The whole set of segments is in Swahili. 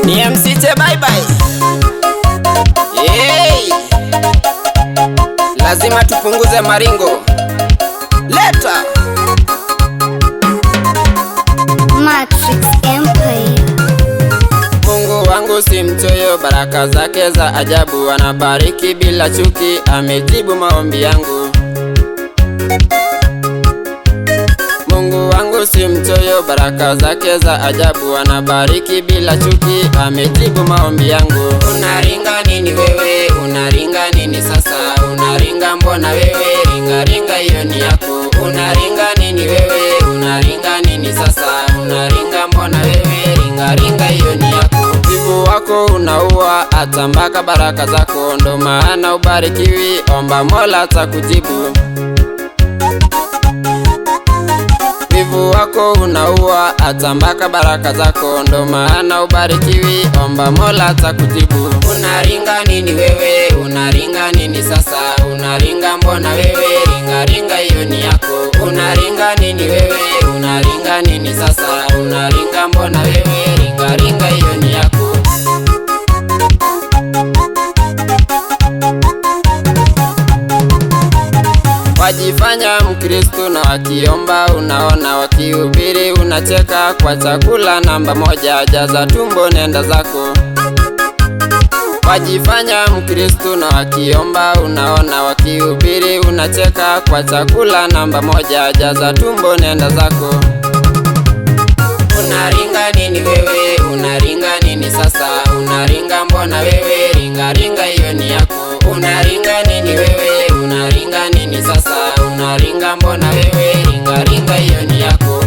Ni MCT bye bye. Hey. Lazima tupunguze maringo. Leta Matrix Empire. Mungu wangu si mchoyo, baraka zake za ajabu, anabariki bila chuki, amejibu maombi yangu. Mungu wangu si mchoyo, baraka zake za ajabu, anabariki bila chuki, amejibu maombi yangu. Unaringa nini wewe? Unaringa nini sasa? Unaringa mbona wewe? Ringa ringa hiyo ni yako. Unaringa nini wewe? Unaringa nini sasa? Unaringa mbona wewe? Ringa ringa hiyo ni yako. Wivu wako unaua hata mpaka baraka zako, ndo maana ubarikiwi, omba Mola atakujibu. Wivu wako unaua hata mpaka baraka zako, ndo maana ubarikiwi, omba Mola atakujibu. Unaringa nini wewe? Unaringa nini sasa? Unaringa mbona wewe? Ringa ringa hiyo ni yako. Unaringa nini wewe? Unaringa nini sasa? Unaringa mbona wewe? Ringa ringa hiyo ni yako. Wajifanya Mkristo na wakiomba unaona, wakihubiri unacheka, kwa chakula namba moja, jaza tumbo nenda zako. Wajifanya Mkristo na wakiomba unaona, wakihubiri unacheka, kwa chakula namba moja, jaza tumbo nenda zako. Unaringa nini wewe? Unaringa nini sasa? Unaringa mbona wewe? Ringa ringa hiyo ni yako. Unaringa nini wewe? Unaringa nini sasa? Unaringa mbona wewe? Ringa ringa hiyo ni yako.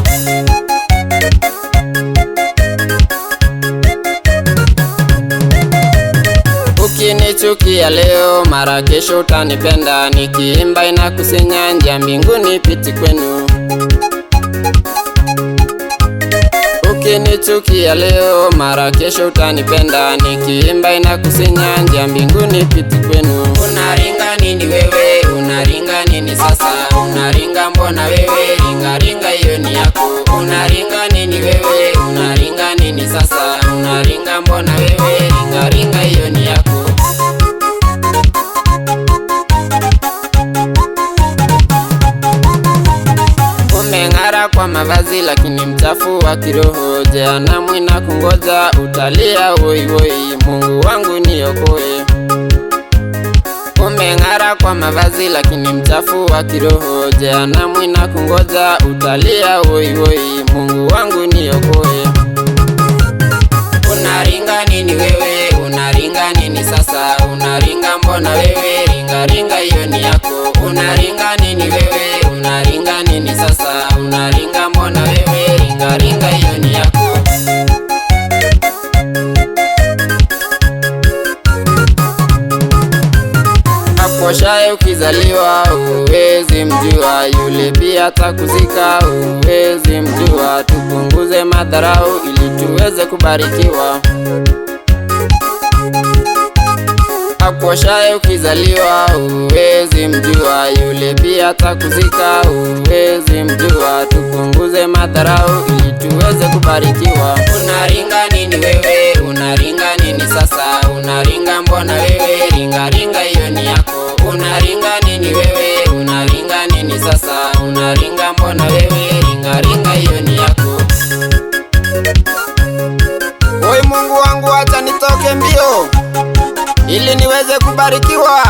Ukinichukia leo, mara kesho utanipenda, nikiimba inakusinya, njia mbinguni piti kwenu. Ukinichukia leo, mara kesho utanipenda, nikiimba inakusinya, njia mbinguni piti kwenu. Unaringa nini wewe? Unaringa nini sasa? Unaringa mbona wewe? Ringa ringa hiyo ni yako. Unaringa nini wewe? Unaringa nini sasa? Unaringa mbona wewe? Ringa ringa hiyo ni yako. Umeng'ara kwa mavazi lakini mchafu wa kiroho, jehanamu inakungoja, utalia woi woi, Mungu wangu niokoe. Umeng'ara kwa mavazi lakini mchafu wa kiroho, jehanamu inakungoja, utalia woi woi, Mungu wangu niokoe. Unaringa nini wewe? Unaringa nini sasa? Unaringa mbona wewe? Ringa ringa hiyo ni yako. Unaringa nini wewe? Unaringa nini sasa? Unaringa mbona wewe? Ringa ringa hiyo ni yako. Akoshaye ukizaliwa uwezi mjua, yule pia atakuzika uwezi mjua. Tupunguze madharau ili tuweze kubarikiwa. Akoshaye ukizaliwa uwezi mjua, yule pia atakuzika uwezi mjua. Tupunguze madharau ili tuweze kubarikiwa. Unaringa nini wewe? Unaringa nini sasa? Unaringa mbona wewe? Ringa ringa hiyo ni yako. Unaringa nini wewe? Unaringa nini sasa? Unaringa mbona wewe? Ringa ringa hiyo ni yako. Oi Mungu wangu, acha nitoke mbio ili niweze kubarikiwa.